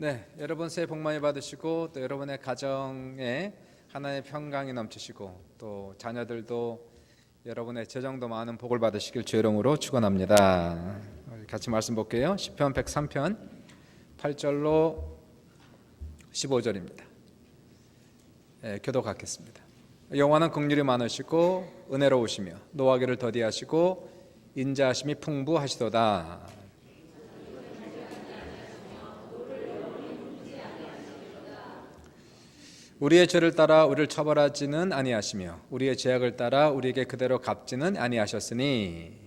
네, 여러분 새해 복 많이 받으시고 또 여러분의 가정에 하나님의 평강이 넘치시고 또 자녀들도 여러분의 재정도 많은 복을 받으시길 주의 이름으로 축원합니다. 같이 말씀 볼게요. 시편 103편 8절로 15절입니다. 교독하겠습니다. 여호와는 긍휼이 많으시고 은혜로우시며 노하기를 더디하시고 인자하심이 풍부하시도다. 우리의 죄를 따라 우리를 처벌하지는 아니하시며 우리의 죄악을 따라 우리에게 그대로 갚지는 아니하셨으니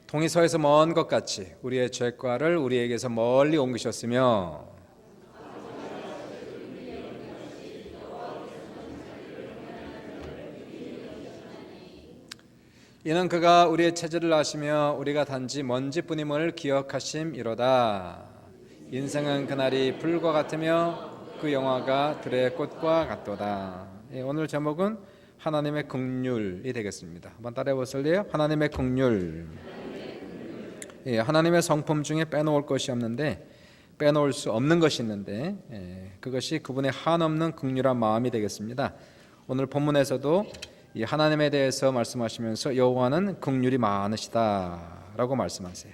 동이 서에서 먼 것 같이 우리의 죄과를 우리에게서 멀리 옮기셨으며 이는 그가 우리의 체질을 아시며 우리가 단지 먼지뿐임을 기억하심이로다. 인생은 그날이 불과 같으며 그 영화가 들의 꽃과 같도다. 오늘 제목은 하나님의 긍휼이 되겠습니다. 한번 따라해 보실래요? 하나님의 긍휼. 하나님의 성품 중에 빼놓을 것이 없는데 빼놓을 수 없는 것이 있는데 그것이 그분의 한없는 긍휼한 마음이 되겠습니다. 오늘 본문에서도 이 하나님에 대해서 말씀하시면서 여호와는 긍휼이 많으시다라고 말씀하세요.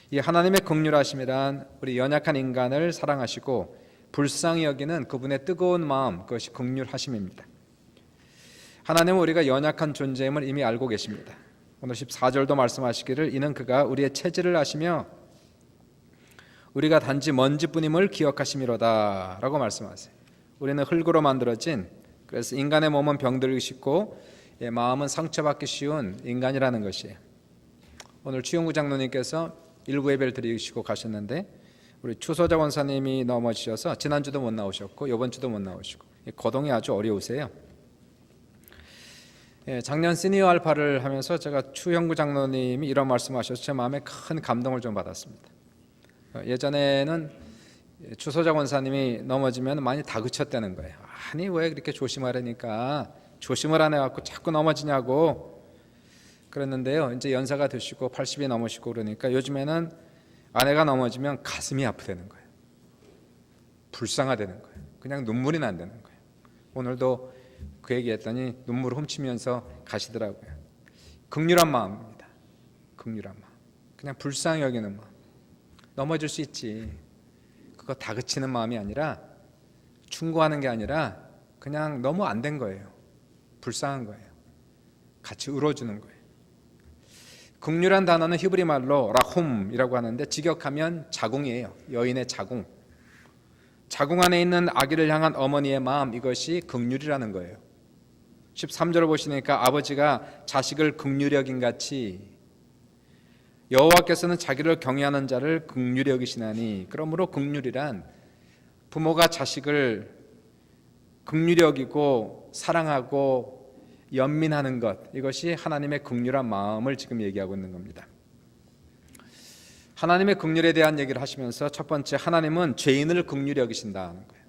이 하나님의 긍휼하심이란 우리 연약한 인간을 사랑하시고 불쌍히 여기는 그분의 뜨거운 마음, 그것이 긍휼하심입니다. 하나님은 우리가 연약한 존재임을 이미 알고 계십니다. 오늘 14절도 말씀하시기를 이는 그가 우리의 체질을 아시며 우리가 단지 먼지뿐임을 기억하심이로다 라고 말씀하세요. 우리는 흙으로 만들어진, 그래서 인간의 몸은 병들기 쉽고 마음은 상처받기 쉬운 인간이라는 것이에요. 오늘 추영구 장로님께서 일부 예배를 드리시고 가셨는데 우리 추소자 원사님이 넘어지셔서 지난주도 못 나오셨고 이번 주도 못 나오시고 거동이 아주 어려우세요. 작년 시니어 알파를 하면서 제가 추영구 장로님이 이런 말씀하셔서 제 마음에 큰 감동을 좀 받았습니다. 예전에는 추소자 원사님이 넘어지면 많이 다그쳤다는 거예요. 아니 왜 그렇게 조심하라니까 조심을 안 해갖고 자꾸 넘어지냐고 그랬는데요. 이제 연세가 드시고 80이 넘으시고 그러니까 요즘에는 아내가 넘어지면 가슴이 아프다는 거예요. 불쌍하다는 거예요. 그냥 눈물이 난다는 거예요. 오늘도 그 얘기했더니 눈물을 훔치면서 가시더라고요. 긍휼한 마음입니다. 긍휼한 마음. 그냥 불쌍히 여기는 마음. 넘어질 수 있지. 그거 다그치는 마음이 아니라 충고하는 게 아니라 그냥 너무 안 된 거예요. 불쌍한 거예요. 같이 울어주는 거예요. 긍휼한 단어는 히브리 말로 라홈이라고 하는데 직역하면 자궁이에요. 여인의 자궁. 자궁 안에 있는 아기를 향한 어머니의 마음, 이것이 긍휼이라는 거예요. 13절을 보시니까 아버지가 자식을 긍휼히 여긴 같이 여호와께서는 자기를 경외하는 자를 긍휼히 여기시나니, 그러므로 긍휼이란 부모가 자식을 긍휼히 여기고 사랑하고 연민하는 것, 이것이 하나님의 긍휼한 마음을 지금 얘기하고 있는 겁니다. 하나님의 긍휼에 대한 얘기를 하시면서 첫 번째, 하나님은 죄인을 긍휼히 여기신다는 거예요.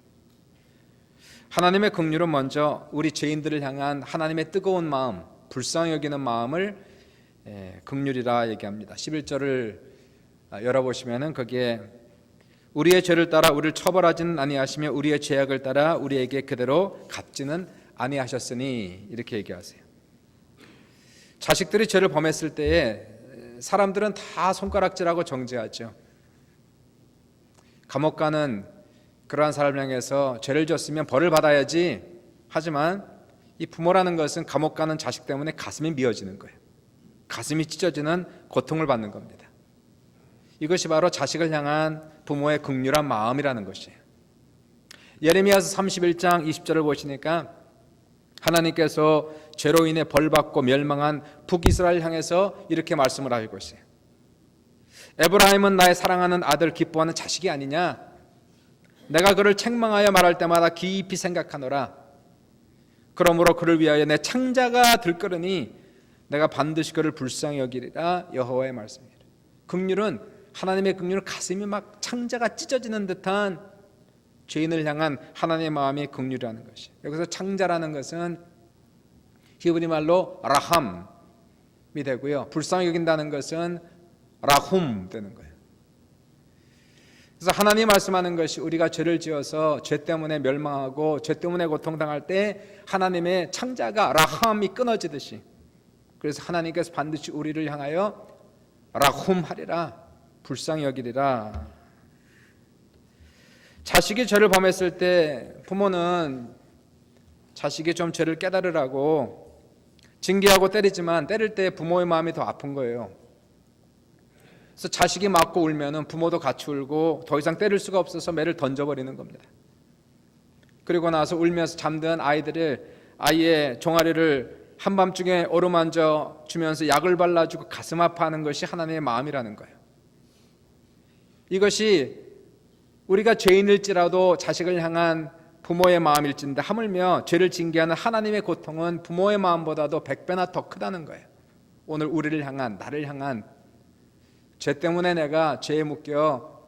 하나님의 긍휼은 먼저 우리 죄인들을 향한 하나님의 뜨거운 마음, 불쌍히 여기는 마음을 긍휼이라 얘기합니다. 11절을 열어보시면 거기에 우리의 죄를 따라 우리를 처벌하지는 아니하시며 우리의 죄악을 따라 우리에게 그대로 갚지는 아니하셨으니, 이렇게 얘기하세요. 자식들이 죄를 범했을 때에 사람들은 다 손가락질하고 정죄하죠. 감옥 가는 그러한 사람을 향해서 죄를 졌으면 벌을 받아야지. 하지만 이 부모라는 것은 감옥 가는 자식 때문에 가슴이 미어지는 거예요. 가슴이 찢어지는 고통을 받는 겁니다. 이것이 바로 자식을 향한 부모의 긍휼한 마음이라는 것이에요. 예레미야서 31장 20절을 보시니까 하나님께서 죄로 인해 벌받고 멸망한 북이스라엘 향해서 이렇게 말씀을 하고 있어요. 에브라임은 나의 사랑하는 아들, 기뻐하는 자식이 아니냐? 내가 그를 책망하여 말할 때마다 깊이 생각하노라. 그러므로 그를 위하여 내 창자가 들끓으니 내가 반드시 그를 불쌍히 여기리라. 여호와의 말씀이라. 긍휼은, 하나님의 긍휼은 가슴이 막 창자가 찢어지는 듯한 죄인을 향한 하나님의 마음이 긍휼이라는 것이. 여기서 창자라는 것은 히브리 말로 라함, 되고요. 불쌍히 여긴다는 것은 라훔 되는 거예요. 그래서 하나님 말씀하는 것이 우리가 죄를 지어서 죄 때문에 멸망하고 죄 때문에 고통당할 때 하나님의 창자가 라함이 끊어지듯이, 그래서 하나님께서 반드시 우리를 향하여 라훔하리라, 불쌍히 여기리라. 자식이 죄를 범했을 때 부모는 자식이 좀 죄를 깨달으라고 징계하고 때리지만 때릴 때 부모의 마음이 더 아픈 거예요. 그래서 자식이 맞고 울면은 부모도 같이 울고 더 이상 때릴 수가 없어서 매를 던져버리는 겁니다. 그리고 나서 울면서 잠든 아이의 종아리를 한밤중에 어루만져 주면서 약을 발라주고 가슴 아파하는 것이 하나님의 마음이라는 거예요. 이것이 우리가 죄인일지라도 자식을 향한 부모의 마음일진데, 하물며 죄를 징계하는 하나님의 고통은 부모의 마음보다도 100배나 더 크다는 거예요. 오늘 우리를 향한, 나를 향한, 죄 때문에 내가 죄에 묶여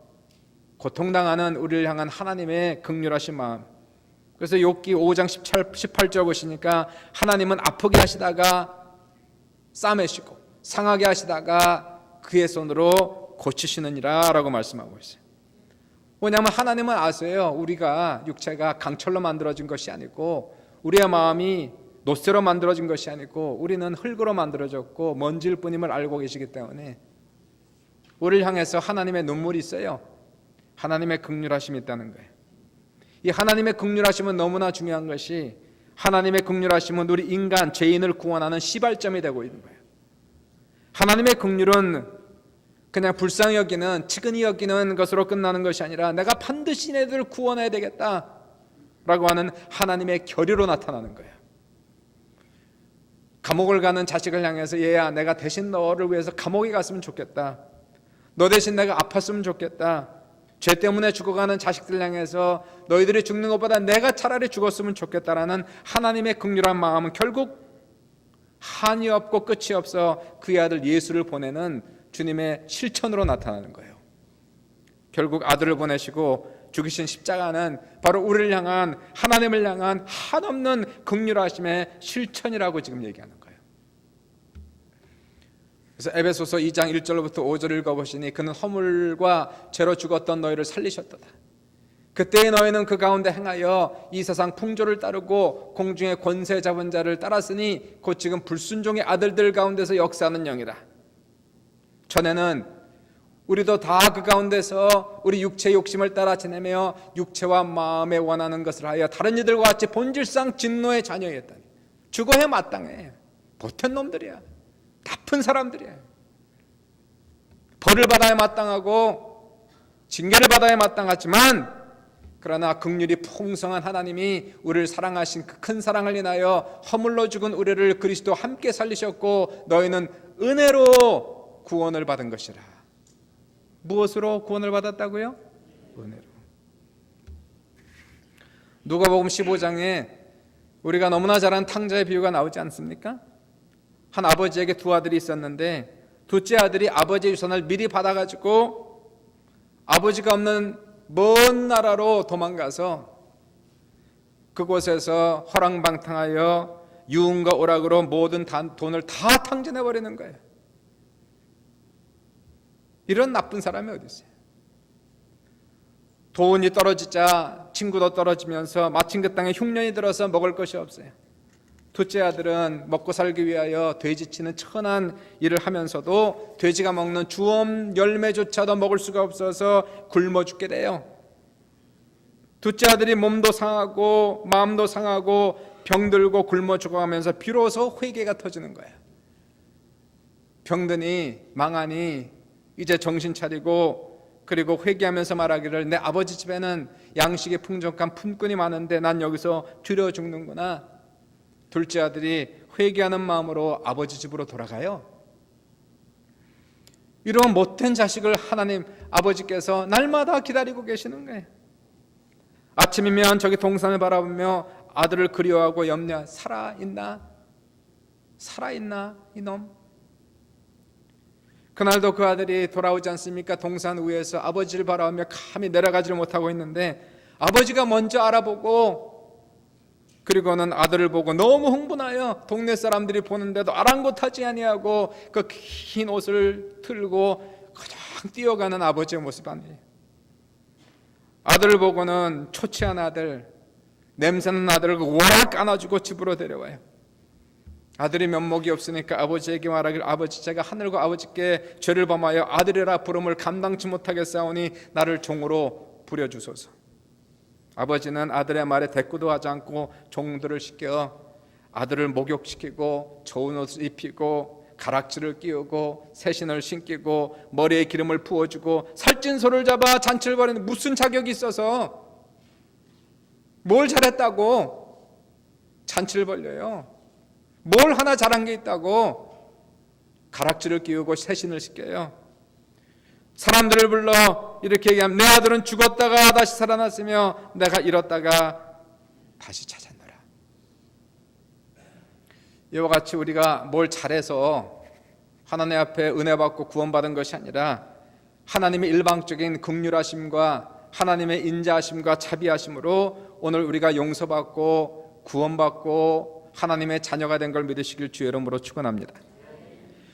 고통당하는 우리를 향한 하나님의 긍휼하신 마음. 그래서 욥기 5장 18절 보시니까 하나님은 아프게 하시다가 싸매시고 상하게 하시다가 그의 손으로 고치시느니라 라고 말씀하고 있어요. 왜냐하면 하나님은 아세요. 우리가 육체가 강철로 만들어진 것이 아니고, 우리의 마음이 노쇠로 만들어진 것이 아니고, 우리는 흙으로 만들어졌고 먼지일 뿐임을 알고 계시기 때문에 우리를 향해서 하나님의 눈물이 있어요. 하나님의 긍휼하심이 있다는 거예요. 이 하나님의 긍휼하심은 너무나 중요한 것이, 하나님의 긍휼하심은 우리 인간 죄인을 구원하는 시발점이 되고 있는 거예요. 하나님의 긍휼은 그냥 불쌍히 여기는, 치근히 여기는 것으로 끝나는 것이 아니라 내가 반드시 너희들을 구원해야 되겠다라고 하는 하나님의 결의로 나타나는 거예요. 감옥을 가는 자식을 향해서 얘야, 내가 대신 너를 위해서 감옥에 갔으면 좋겠다. 너 대신 내가 아팠으면 좋겠다. 죄 때문에 죽어가는 자식들 향해서 너희들이 죽는 것보다 내가 차라리 죽었으면 좋겠다라는 하나님의 긍휼한 마음은 결국 한이 없고 끝이 없어 그의 아들 예수를 보내는 주님의 실천으로 나타나는 거예요. 결국 아들을 보내시고 죽이신 십자가는 바로 우리를 향한, 하나님을 향한 한없는 긍휼하심의 실천이라고 지금 얘기하는 거예요. 그래서 에베소서 2장 1절부터 5절 읽어보시니 그는 허물과 죄로 죽었던 너희를 살리셨도다. 그때의 너희는 그 가운데 행하여 이 세상 풍조를 따르고 공중의 권세 잡은 자를 따랐으니 곧 지금 불순종의 아들들 가운데서 역사하는 영이라. 전에는 우리도 다 그 가운데서 우리 육체의 욕심을 따라 지내며 육체와 마음에 원하는 것을 하여 다른 이들과 같이 본질상 진노의 자녀였다니. 죽어야 마땅해. 보탠 놈들이야. 나쁜 사람들이야. 벌을 받아야 마땅하고 징계를 받아야 마땅하지만, 그러나 긍휼이 풍성한 하나님이 우리를 사랑하신 그 큰 사랑을 인하여 허물로 죽은 우리를 그리스도와 함께 살리셨고 너희는 은혜로 구원을 받은 것이라. 무엇으로 구원을 받았다고요? 은혜로. 누가복음 15장에 우리가 너무나 잘 아는 탕자의 비유가 나오지 않습니까? 한 아버지에게 두 아들이 있었는데 둘째 아들이 아버지의 유산을 미리 받아가지고 아버지가 없는 먼 나라로 도망가서 그곳에서 허랑방탕하여 유흥과 오락으로 모든 돈을 다 탕진해버리는 거예요. 이런 나쁜 사람이 어디 있어요? 돈이 떨어지자 친구도 떨어지면서 마침 그 땅에 흉년이 들어서 먹을 것이 없어요. 둘째 아들은 먹고 살기 위하여 돼지치는 천한 일을 하면서도 돼지가 먹는 주엄 열매조차도 먹을 수가 없어서 굶어 죽게 돼요. 둘째 아들이 몸도 상하고 마음도 상하고 병들고 굶어 죽어가면서 비로소 회개가 터지는 거예요. 병드니 망하니 이제 정신 차리고, 그리고 회개하면서 말하기를 내 아버지 집에는 양식의 풍족한 품꾼이 많은데 난 여기서 들여 죽는구나. 둘째 아들이 회개하는 마음으로 아버지 집으로 돌아가요. 이런 못된 자식을 하나님 아버지께서 날마다 기다리고 계시는 거예요. 아침이면 저기 동산을 바라보며 아들을 그리워하고 염려, 살아있나 이놈. 그날도 그 아들이 돌아오지 않습니까? 동산 위에서 아버지를 바라보며 감히 내려가지를 못하고 있는데 아버지가 먼저 알아보고 그리고는 아들을 보고 너무 흥분하여 동네 사람들이 보는데도 아랑곳하지 아니하고 그 긴 옷을 틀고 그냥 뛰어가는 아버지의 모습 아니에요. 아들을 보고는 초췌한 아들, 냄새나는 아들을 워낙 안아주고 집으로 데려와요. 아들이 면목이 없으니까 아버지에게 말하길, 아버지, 제가 하늘과 아버지께 죄를 범하여 아들이라 부름을 감당치 못하겠사오니 나를 종으로 부려주소서. 아버지는 아들의 말에 대꾸도 하지 않고 종들을 시켜 아들을 목욕시키고 좋은 옷을 입히고 가락지를 끼우고 새신을 신기고 머리에 기름을 부어주고 살찐 소를 잡아 잔치를 벌이는, 무슨 자격이 있어서 뭘 잘했다고 잔치를 벌려요? 뭘 하나 잘한 게 있다고 가락지를 끼우고 새신을 시켜요? 사람들을 불러 이렇게 얘기하면 내 아들은 죽었다가 다시 살아났으며 내가 잃었다가 다시 찾았노라. 이와 같이 우리가 뭘 잘해서 하나님 앞에 은혜 받고 구원받은 것이 아니라 하나님의 일방적인 긍휼하심과 하나님의 인자하심과 자비하심으로 오늘 우리가 용서받고 구원받고 하나님의 자녀가 된 걸 믿으시길 주의 이름으로 축원합니다.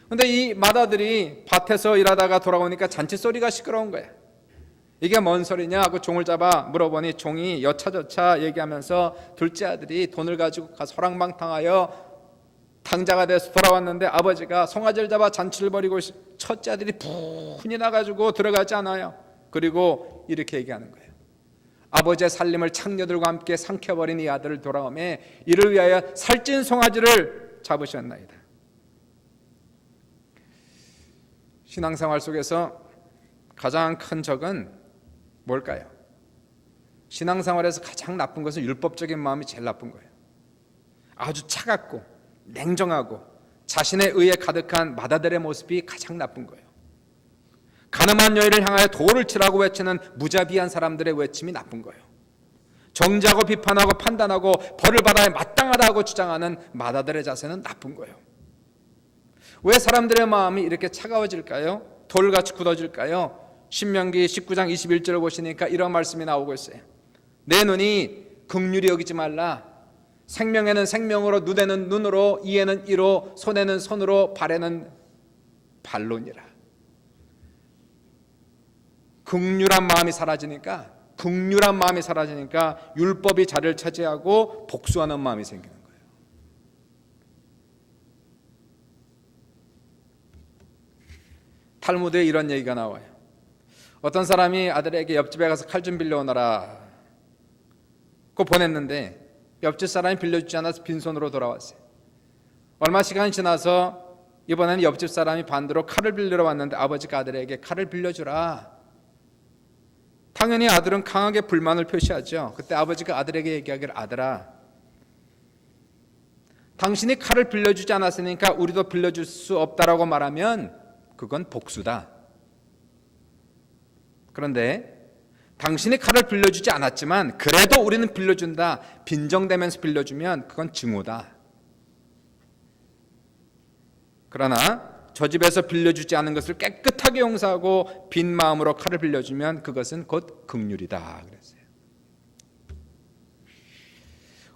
그런데 이 맏아들이 밭에서 일하다가 돌아오니까 잔치 소리가 시끄러운 거야. 이게 뭔 소리냐 하고 종을 잡아 물어보니 종이 여차저차 얘기하면서 둘째 아들이 돈을 가지고 가서 호랑방탕하여 당자가 돼서 돌아왔는데 아버지가 송아지를 잡아 잔치를 벌이고 첫째 아들이 분이 나가지고 들어가지 않아요. 그리고 이렇게 얘기하는 거예요. 아버지의 살림을 창녀들과 함께 삼켜버린 이 아들을 돌아오매 이를 위하여 살찐 송아지를 잡으셨나이다. 신앙생활 속에서 가장 큰 적은 뭘까요? 신앙생활에서 가장 나쁜 것은 율법적인 마음이 제일 나쁜 거예요. 아주 차갑고 냉정하고 자신의 의에 가득한 맏아들의 모습이 가장 나쁜 거예요. 가늠한 여인을 향하여 돌을 치라고 외치는 무자비한 사람들의 외침이 나쁜 거예요. 정죄하고 비판하고 판단하고 벌을 받아야 마땅하다고 주장하는 맏아들의 자세는 나쁜 거예요. 왜 사람들의 마음이 이렇게 차가워질까요? 돌같이 굳어질까요? 신명기 19장 21절을 보시니까 이런 말씀이 나오고 있어요. 내 눈이 긍휼히 여기지 말라. 생명에는 생명으로, 눈에는 눈으로, 이에는 이로, 손에는 손으로, 발에는 발로니라. 긍휼한 마음이 사라지니까 율법이 자리를 차지하고 복수하는 마음이 생기는 거예요. 탈무드에 이런 얘기가 나와요. 어떤 사람이 아들에게 옆집에 가서 칼 좀 빌려오너라 고 보냈는데 옆집 사람이 빌려주지 않아서 빈손으로 돌아왔어요. 얼마 시간이 지나서 이번에는 옆집 사람이 반대로 칼을 빌리러 왔는데 아버지가 아들에게 칼을 빌려주라. 당연히 아들은 강하게 불만을 표시하죠. 그때 아버지가 아들에게 얘기하기를, 아들아, 당신이 칼을 빌려주지 않았으니까 우리도 빌려줄 수 없다라고 말하면 그건 복수다. 그런데 당신이 칼을 빌려주지 않았지만 그래도 우리는 빌려준다, 빈정대면서 빌려주면 그건 증오다. 그러나 저 집에서 빌려주지 않은 것을 깨끗하게 용서하고 빈 마음으로 칼을 빌려주면 그것은 곧 긍휼이다 그랬어요.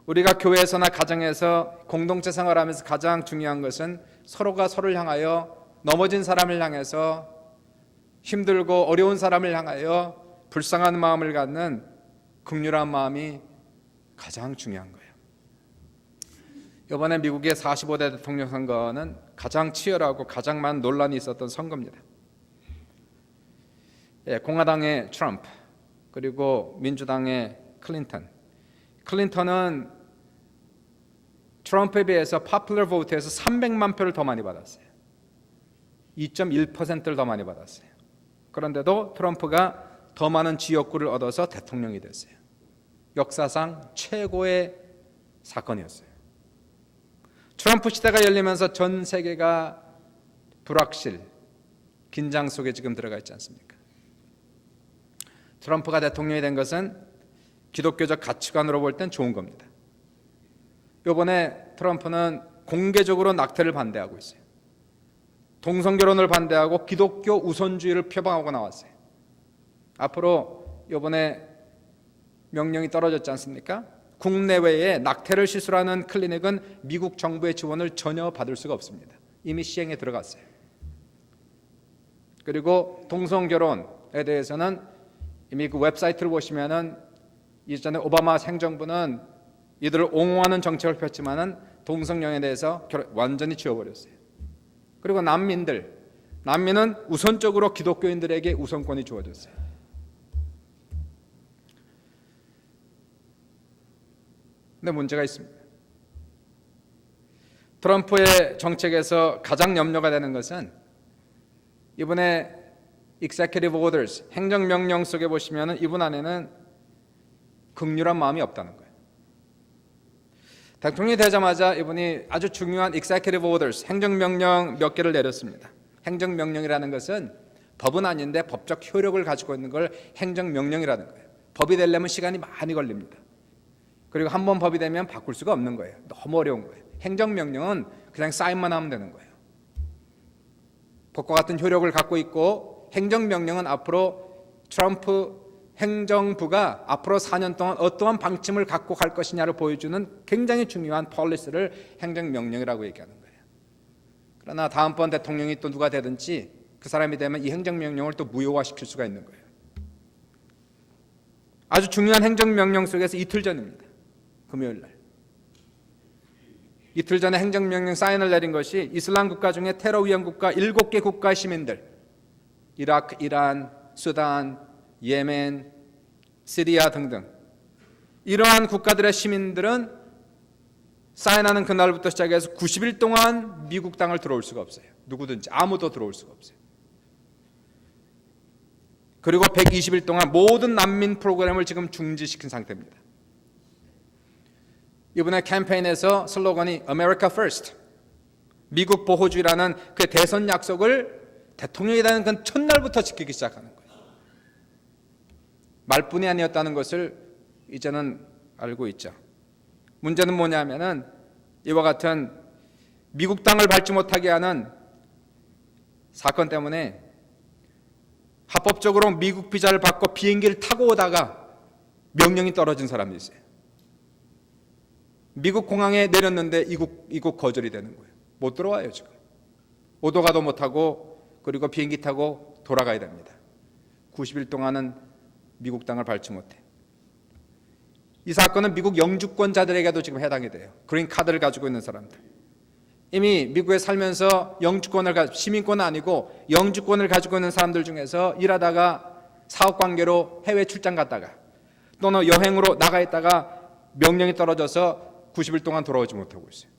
우리가 교회에서나 가정에서 공동체 생활하면서 가장 중요한 것은 서로가 서로를 향하여, 넘어진 사람을 향해서, 힘들고 어려운 사람을 향하여 불쌍한 마음을 갖는 긍휼한 마음이 가장 중요한 거예요. 이번에 미국의 45대 대통령 선거는 가장 치열하고 가장 많은 논란이 있었던 선거입니다. 공화당의 트럼프, 그리고 민주당의 클린턴. 클린턴은 트럼프에 비해서 popular vote에서 300만 표를 더 많이 받았어요. 2.1%를 더 많이 받았어요. 그런데도 트럼프가 더 많은 지역구를 얻어서 대통령이 됐어요. 역사상 최고의 사건이었어요. 트럼프 시대가 열리면서 전 세계가 불확실, 긴장 속에 지금 들어가 있지 않습니까? 트럼프가 대통령이 된 것은 기독교적 가치관으로 볼 땐 좋은 겁니다. 이번에 트럼프는 공개적으로 낙태를 반대하고 있어요. 동성결혼을 반대하고 기독교 우선주의를 표방하고 나왔어요. 앞으로 이번에 명령이 떨어졌지 않습니까? 국내외에 낙태를 시술하는 클리닉은 미국 정부의 지원을 전혀 받을 수가 없습니다. 이미 시행에 들어갔어요. 그리고 동성결혼에 대해서는 이미 그 웹사이트를 보시면은 이전에 오바마 행정부는 이들을 옹호하는 정책을 폈지만은 동성연애에 대해서 완전히 지워버렸어요. 그리고 난민은 우선적으로 기독교인들에게 우선권이 주어졌어요. 근데 문제가 있습니다. 트럼프의 정책에서 가장 염려가 되는 것은 이번에 Executive Orders, 행정명령 속에 보시면은 이분 안에는 긍휼한 마음이 없다는 거예요. 대통령이 되자마자 이분이 아주 중요한 Executive Orders, 행정명령 몇 개를 내렸습니다. 행정명령이라는 것은 법은 아닌데 법적 효력을 가지고 있는 걸 행정명령이라는 거예요. 법이 되려면 시간이 많이 걸립니다. 그리고 한 번 법이 되면 바꿀 수가 없는 거예요. 너무 어려운 거예요. 행정명령은 그냥 사인만 하면 되는 거예요. 법과 같은 효력을 갖고 있고, 행정명령은 앞으로 트럼프 행정부가 앞으로 4년 동안 어떠한 방침을 갖고 갈 것이냐를 보여주는 굉장히 중요한 폴리시를 행정명령이라고 얘기하는 거예요. 그러나 다음번 대통령이 또 누가 되든지 그 사람이 되면 이 행정명령을 또 무효화시킬 수가 있는 거예요. 아주 중요한 행정명령 속에서 이틀 전입니다. 금요일 날. 이틀 전에 행정명령 사인을 내린 것이 이슬람 국가 중에 테러 위험 국가 7개 국가 시민들, 이라크, 이란, 수단, 예멘, 시리아 등등, 이러한 국가들의 시민들은 사인하는 그날부터 시작해서 90일 동안 미국 땅을 들어올 수가 없어요. 누구든지 아무도 들어올 수가 없어요. 그리고 120일 동안 모든 난민 프로그램을 지금 중지시킨 상태입니다. 이번에 캠페인에서 슬로건이 America First, 미국 보호주의라는 그 대선 약속을 대통령이 되는 그 첫날부터 지키기 시작하는 거예요. 말뿐이 아니었다는 것을 이제는 알고 있죠. 문제는 뭐냐면은 이와 같은 미국 땅을 밟지 못하게 하는 사건 때문에 합법적으로 미국 비자를 받고 비행기를 타고 오다가 명령이 떨어진 사람이 있어요. 미국 공항에 내렸는데 이국 거절이 되는 거예요. 못 들어와요 지금. 오도 가도 못하고 그리고 비행기 타고 돌아가야 됩니다. 90일 동안은 미국 땅을 밟지 못해. 이 사건은 미국 영주권자들에게도 지금 해당이 돼요. 그린 카드를 가지고 있는 사람들. 이미 미국에 살면서 시민권은 아니고 영주권을 가지고 있는 사람들 중에서 일하다가 사업관계로 해외 출장 갔다가 또는 여행으로 나가 있다가 명령이 떨어져서 90일 동안 돌아오지 못하고 있어요.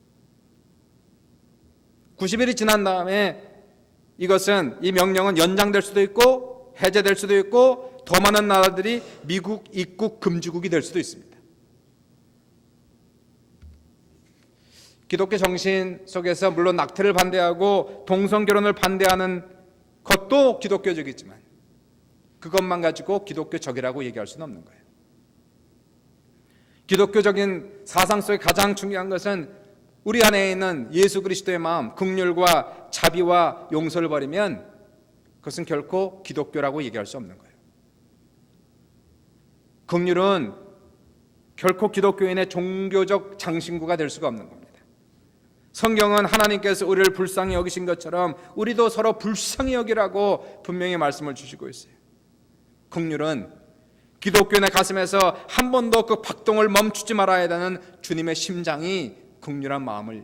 90일이 지난 다음에 이것은 이 명령은 연장될 수도 있고 해제될 수도 있고 더 많은 나라들이 미국 입국 금지국이 될 수도 있습니다. 기독교 정신 속에서 물론 낙태를 반대하고 동성결혼을 반대하는 것도 기독교적이지만 그것만 가지고 기독교적이라고 얘기할 수는 없는 거예요. 기독교적인 사상 속에 가장 중요한 것은 우리 안에 있는 예수 그리스도의 마음, 긍휼과 자비와 용서를 버리면 그것은 결코 기독교라고 얘기할 수 없는 거예요. 긍휼은 결코 기독교인의 종교적 장신구가 될 수가 없는 겁니다. 성경은 하나님께서 우리를 불쌍히 여기신 것처럼 우리도 서로 불쌍히 여기라고 분명히 말씀을 주시고 있어요. 긍휼은 기독교인의 가슴에서 한 번도 그 박동을 멈추지 말아야 되는 주님의 심장이 긍휼한 마음을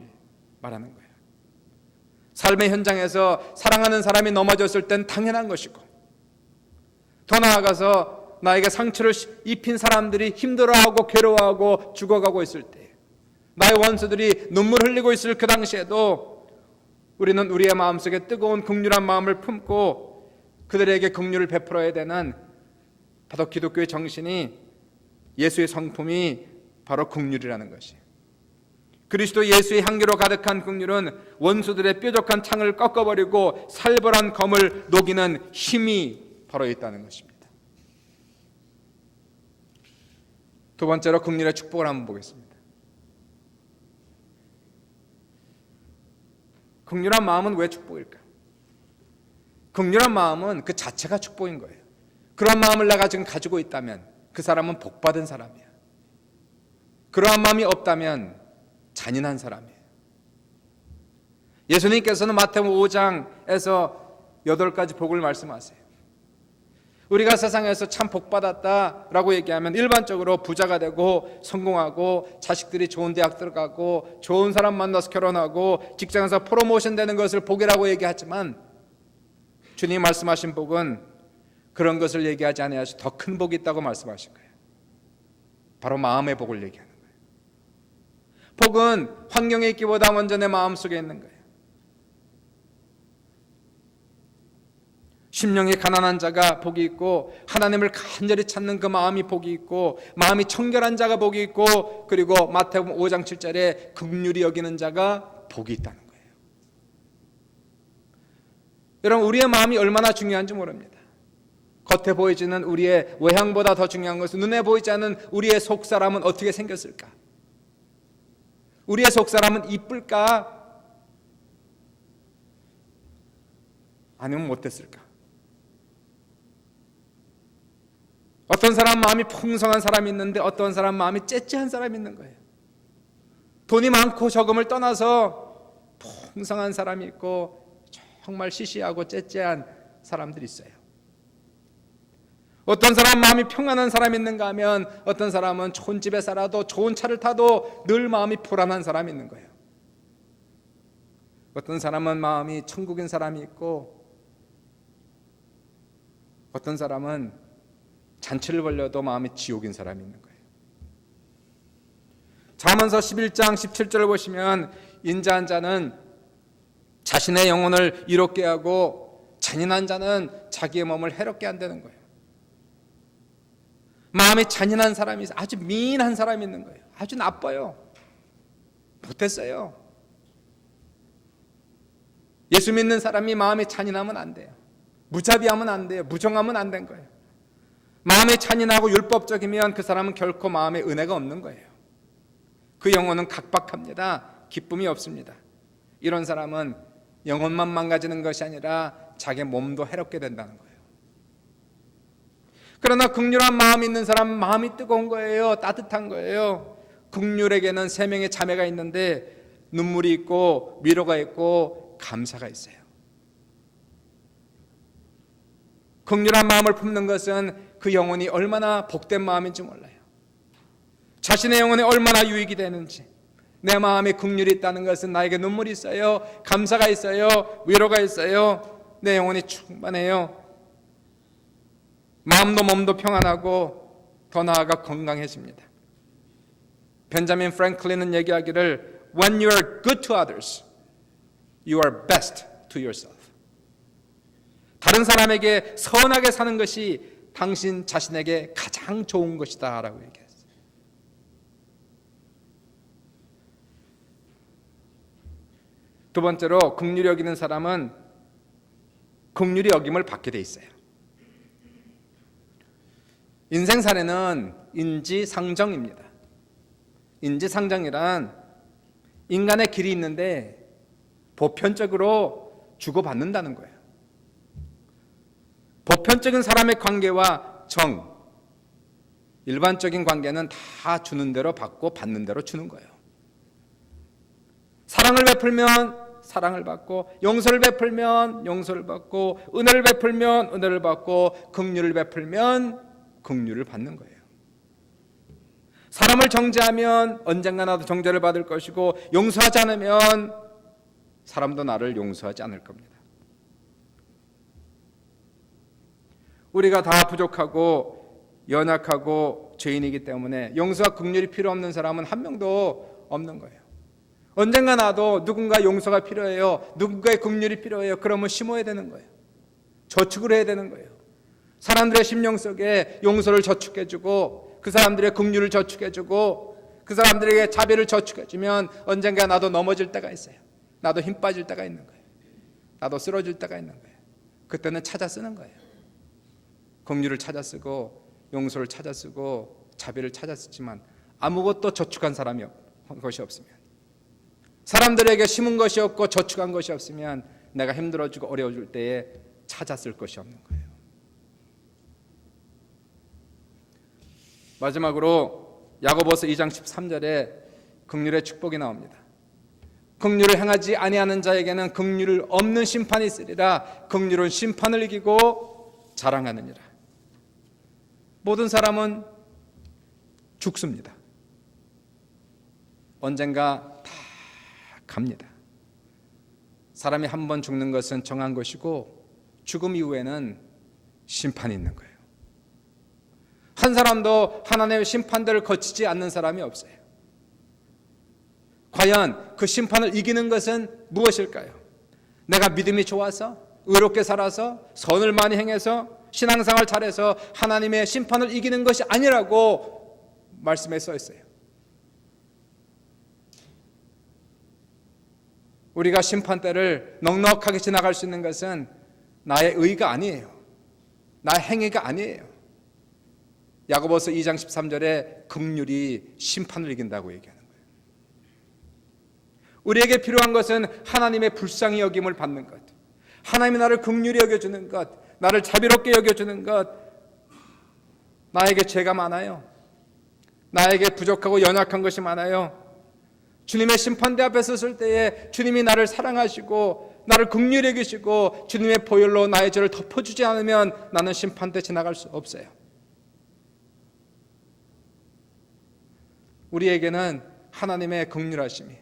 말하는 거예요. 삶의 현장에서 사랑하는 사람이 넘어졌을 땐 당연한 것이고, 더 나아가서 나에게 상처를 입힌 사람들이 힘들어하고 괴로워하고 죽어가고 있을 때, 나의 원수들이 눈물 흘리고 있을 그 당시에도 우리는 우리의 마음속에 뜨거운 긍휼한 마음을 품고 그들에게 긍휼을 베풀어야 되는 바로 기독교의 정신이, 예수의 성품이 바로 긍휼이라는 것이. 그리스도 예수의 향기로 가득한 긍휼은 원수들의 뾰족한 창을 꺾어버리고 살벌한 검을 녹이는 힘이 바로 있다는 것입니다. 두 번째로 긍휼의 축복을 한번 보겠습니다. 긍휼한 마음은 왜 축복일까? 긍휼한 마음은 그 자체가 축복인 거예요. 그런 마음을 내가 지금 가지고 있다면 그 사람은 복받은 사람이야. 그러한 마음이 없다면 잔인한 사람이에요. 예수님께서는 마태복음 5장에서 8가지 복을 말씀하세요. 우리가 세상에서 참 복받았다라고 얘기하면 일반적으로 부자가 되고 성공하고 자식들이 좋은 대학 들어가고 좋은 사람 만나서 결혼하고 직장에서 프로모션 되는 것을 복이라고 얘기하지만 주님 말씀하신 복은 그런 것을 얘기하지 아니하시고 더 큰 복이 있다고 말씀하신 거예요. 바로 마음의 복을 얘기하는 거예요. 복은 환경에 있기보다 먼저 내 마음속에 있는 거예요. 심령이 가난한 자가 복이 있고 하나님을 간절히 찾는 그 마음이 복이 있고 마음이 청결한 자가 복이 있고 그리고 마태복음 5장 7절에 긍휼히 여기는 자가 복이 있다는 거예요. 여러분, 우리의 마음이 얼마나 중요한지 모릅니다. 겉에 보이지는 우리의 외향보다 더 중요한 것은 눈에 보이지 않는 우리의 속사람은 어떻게 생겼을까? 우리의 속사람은 이쁠까? 아니면 못됐을까? 어떤 사람 마음이 풍성한 사람이 있는데 어떤 사람 마음이 째째한 사람이 있는 거예요. 돈이 많고 적음을 떠나서 풍성한 사람이 있고 정말 시시하고 째째한 사람들이 있어요. 어떤 사람 마음이 평안한 사람이 있는가 하면 어떤 사람은 좋은 집에 살아도 좋은 차를 타도 늘 마음이 불안한 사람이 있는 거예요. 어떤 사람은 마음이 천국인 사람이 있고 어떤 사람은 잔치를 벌려도 마음이 지옥인 사람이 있는 거예요. 잠언서 11장 17절을 보시면 인자한 자는 자신의 영혼을 이롭게 하고 잔인한 자는 자기의 몸을 해롭게 한다는 거예요. 마음이 잔인한 사람이 있어요. 아주 미인한 사람이 있는 거예요. 아주 나빠요. 못했어요. 예수 믿는 사람이 마음이 잔인하면 안 돼요. 무자비하면 안 돼요. 무정하면 안 된 거예요. 마음이 잔인하고 율법적이면 그 사람은 결코 마음에 은혜가 없는 거예요. 그 영혼은 각박합니다. 기쁨이 없습니다. 이런 사람은 영혼만 망가지는 것이 아니라 자기 몸도 해롭게 된다는 거예요. 그러나 긍휼한 마음이 있는 사람은 마음이 뜨거운 거예요. 따뜻한 거예요. 긍휼에게는 3명의 자매가 있는데 눈물이 있고 위로가 있고 감사가 있어요. 긍휼한 마음을 품는 것은 그 영혼이 얼마나 복된 마음인지 몰라요. 자신의 영혼이 얼마나 유익이 되는지. 내 마음에 긍휼이 있다는 것은 나에게 눈물이 있어요. 감사가 있어요. 위로가 있어요. 내 영혼이 충만해요. 마음도 몸도 평안하고 더 나아가 건강해집니다. 벤자민 프랭클린은 얘기하기를 When you are good to others, you are best to yourself. 다른 사람에게 선하게 사는 것이 당신 자신에게 가장 좋은 것이다 라고 얘기했어요. 두 번째로 긍휼히 여기는 사람은 긍휼히 여김을 받게 돼 있어요. 인생사례는 인지상정입니다. 인지상정이란 인간의 길이 있는데 보편적으로 주고받는다는 거예요. 보편적인 사람의 관계와 정, 일반적인 관계는 다 주는 대로 받고 받는 대로 주는 거예요. 사랑을 베풀면 사랑을 받고 용서를 베풀면 용서를 받고 은혜를 베풀면 은혜를 받고 긍휼을 베풀면 긍휼을 받는 거예요. 사람을 정죄하면 언젠가 나도 정죄를 받을 것이고 용서하지 않으면 사람도 나를 용서하지 않을 겁니다. 우리가 다 부족하고 연약하고 죄인이기 때문에 용서와 긍휼이 필요 없는 사람은 한 명도 없는 거예요. 언젠가 나도 누군가 용서가 필요해요. 누군가의 긍휼이 필요해요. 그러면 심어야 되는 거예요. 저축을 해야 되는 거예요. 사람들의 심령 속에 용서를 저축해주고 그 사람들의 긍휼을 저축해주고 그 사람들에게 자비를 저축해주면 언젠가 나도 넘어질 때가 있어요. 나도 힘 빠질 때가 있는 거예요. 나도 쓰러질 때가 있는 거예요. 그때는 찾아 쓰는 거예요. 긍휼을 찾아 쓰고 용서를 찾아 쓰고 자비를 찾아 쓰지만 아무것도 저축한 사람이 것이 없으면, 사람들에게 심은 것이 없고 저축한 것이 없으면 내가 힘들어지고 어려워질 때에 찾아 쓸 것이 없는 거예요. 마지막으로 야고보서 2장 13절에 긍휼의 축복이 나옵니다. 긍휼을 행하지 아니하는 자에게는 긍휼을 없는 심판이 있으리라. 긍휼은 심판을 이기고 자랑하느니라. 모든 사람은 죽습니다. 언젠가 다 갑니다. 사람이 한 번 죽는 것은 정한 것이고 죽음 이후에는 심판이 있는 거예요. 한 사람도 하나님의 심판대를 거치지 않는 사람이 없어요. 과연 그 심판을 이기는 것은 무엇일까요? 내가 믿음이 좋아서, 의롭게 살아서, 선을 많이 행해서, 신앙생활 잘해서 하나님의 심판을 이기는 것이 아니라고 말씀에 써 있어요. 우리가 심판대를 넉넉하게 지나갈 수 있는 것은 나의 의가 아니에요. 나의 행위가 아니에요. 야고보서 2장 13절에 긍휼이 심판을 이긴다고 얘기하는 거예요. 우리에게 필요한 것은 하나님의 불쌍히 여김을 받는 것, 하나님이 나를 긍휼히 여겨주는 것, 나를 자비롭게 여겨주는 것. 나에게 죄가 많아요. 나에게 부족하고 연약한 것이 많아요. 주님의 심판대 앞에 섰을 때에 주님이 나를 사랑하시고 나를 긍휼히 여기시고 주님의 보혈로 나의 죄를 덮어주지 않으면 나는 심판대 지나갈 수 없어요. 우리에게는 하나님의 긍휼하심이,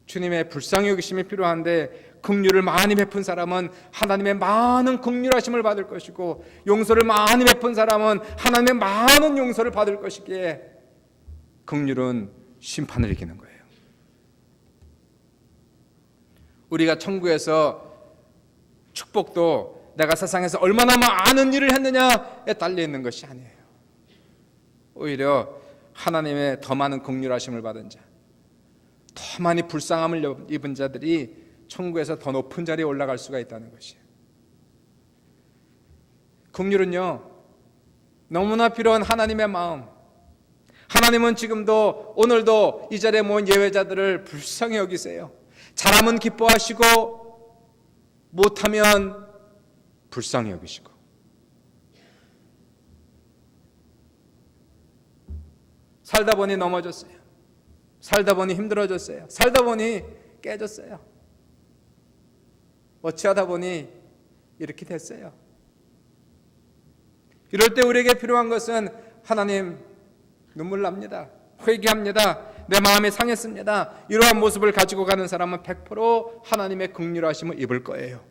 주님의 불쌍히 여기심이 필요한데, 긍휼을 많이 베푼 사람은 하나님의 많은 긍휼하심을 받을 것이고, 용서를 많이 베푼 사람은 하나님의 많은 용서를 받을 것이기에 긍휼은 심판을 이기는 거예요. 우리가 천국에서 축복도 내가 세상에서 얼마나 많은 일을 했느냐에 달려 있는 것이 아니에요. 오히려 하나님의 더 많은 긍휼하심을 받은 자, 더 많이 불쌍함을 입은 자들이 천국에서 더 높은 자리에 올라갈 수가 있다는 것이에요. 긍휼은요, 너무나 필요한 하나님의 마음. 하나님은 지금도 오늘도 이 자리에 모인 예외자들을 불쌍히 여기세요. 잘하면 기뻐하시고 못하면 불쌍히 여기시고. 살다 보니 넘어졌어요. 살다 보니 힘들어졌어요. 살다 보니 깨졌어요. 어찌하다 보니 이렇게 됐어요. 이럴 때 우리에게 필요한 것은 하나님, 눈물 납니다. 회개합니다. 내 마음이 상했습니다. 이러한 모습을 가지고 가는 사람은 100% 하나님의 긍휼하심을 입을 거예요.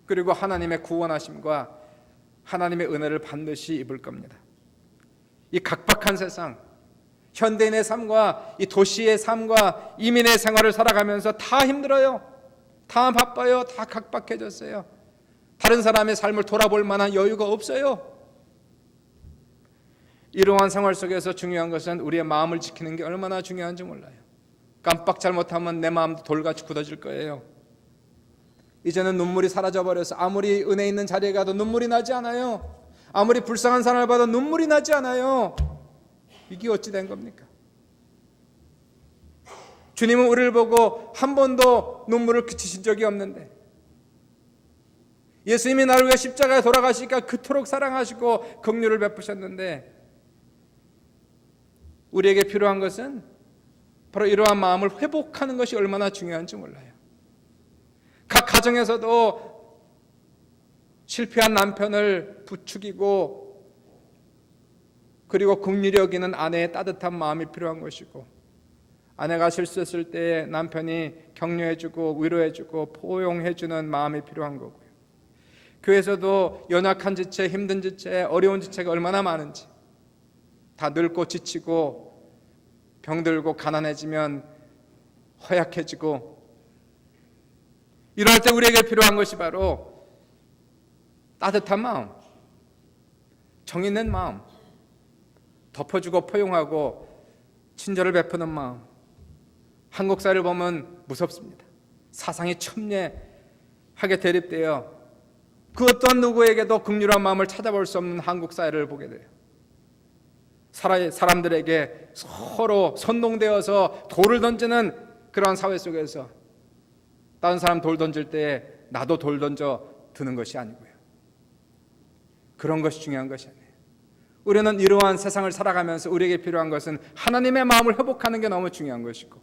그리고 하나님의 구원하심과 하나님의 은혜를 반드시 입을 겁니다. 이 각박한 세상, 현대인의 삶과 이 도시의 삶과 이민의 생활을 살아가면서 다 힘들어요. 다 바빠요. 다 각박해졌어요. 다른 사람의 삶을 돌아볼 만한 여유가 없어요. 이러한 생활 속에서 중요한 것은 우리의 마음을 지키는 게 얼마나 중요한지 몰라요. 깜빡 잘못하면 내 마음도 돌같이 굳어질 거예요. 이제는 눈물이 사라져버려서 아무리 은혜 있는 자리에 가도 눈물이 나지 않아요. 아무리 불쌍한 사람을 봐도 눈물이 나지 않아요. 이게 어찌 된 겁니까? 주님은 우리를 보고 한 번도 눈물을 그치신 적이 없는데, 예수님이 나를 위해 십자가에 돌아가시니까 그토록 사랑하시고 긍휼을 베푸셨는데, 우리에게 필요한 것은 바로 이러한 마음을 회복하는 것이 얼마나 중요한지 몰라요. 각 가정에서도 실패한 남편을 부추기고 그리고 긍휼히 여기는 아내의 따뜻한 마음이 필요한 것이고, 아내가 실수했을 때 남편이 격려해주고 위로해주고 포용해주는 마음이 필요한 거고요. 교회에서도 연약한 지체, 힘든 지체, 어려운 지체가 얼마나 많은지, 다 늙고 지치고 병들고 가난해지면 허약해지고, 이럴 때 우리에게 필요한 것이 바로 따뜻한 마음, 정 있는 마음, 덮어주고 포용하고 친절을 베푸는 마음. 한국 사회를 보면 무섭습니다. 사상이 첨예하게 대립되어 그 어떠한 누구에게도 긍휼한 마음을 찾아볼 수 없는 한국 사회를 보게 돼요. 사람들에게 서로 선동되어서 돌을 던지는 그러한 사회 속에서 다른 사람 돌 던질 때 나도 돌 던져 드는 것이 아니고요. 그런 것이 중요한 것이 아니에요. 우리는 이러한 세상을 살아가면서 우리에게 필요한 것은 하나님의 마음을 회복하는 게 너무 중요한 것이고,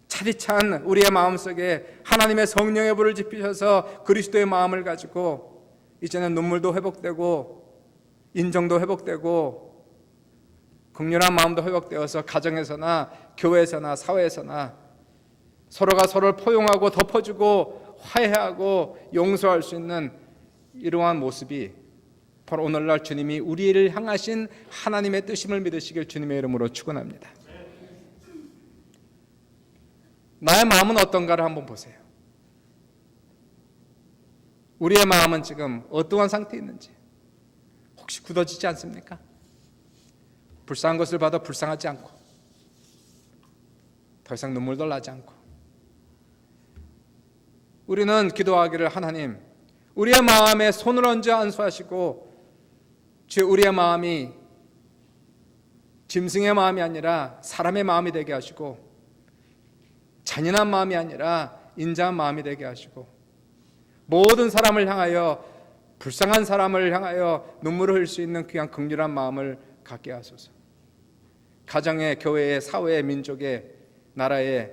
차디찬 우리의 마음속에 하나님의 성령의 불을 지피셔서 그리스도의 마음을 가지고 이제는 눈물도 회복되고 인정도 회복되고 긍휼한 마음도 회복되어서 가정에서나 교회에서나 사회에서나 서로가 서로를 포용하고 덮어주고 화해하고 용서할 수 있는 이러한 모습이 바로 오늘날 주님이 우리를 향하신 하나님의 뜻임을 믿으시길 주님의 이름으로 축원합니다. 나의 마음은 어떤가를 한번 보세요. 우리의 마음은 지금 어떠한 상태에 있는지 혹시 굳어지지 않습니까? 불쌍한 것을 봐도 불쌍하지 않고 더 이상 눈물도 나지 않고, 우리는 기도하기를 하나님, 우리의 마음에 손을 얹어 안수하시고 주여 우리의 마음이 짐승의 마음이 아니라 사람의 마음이 되게 하시고 잔인한 마음이 아니라 인자한 마음이 되게 하시고 모든 사람을 향하여 불쌍한 사람을 향하여 눈물을 흘릴 수 있는 귀한 긍휼한 마음을 갖게 하소서. 가정에, 교회에, 사회에, 민족에, 나라에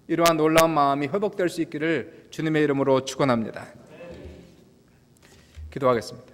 이러한 놀라운 마음이 회복될 수 있기를 주님의 이름으로 축원합니다. 기도하겠습니다.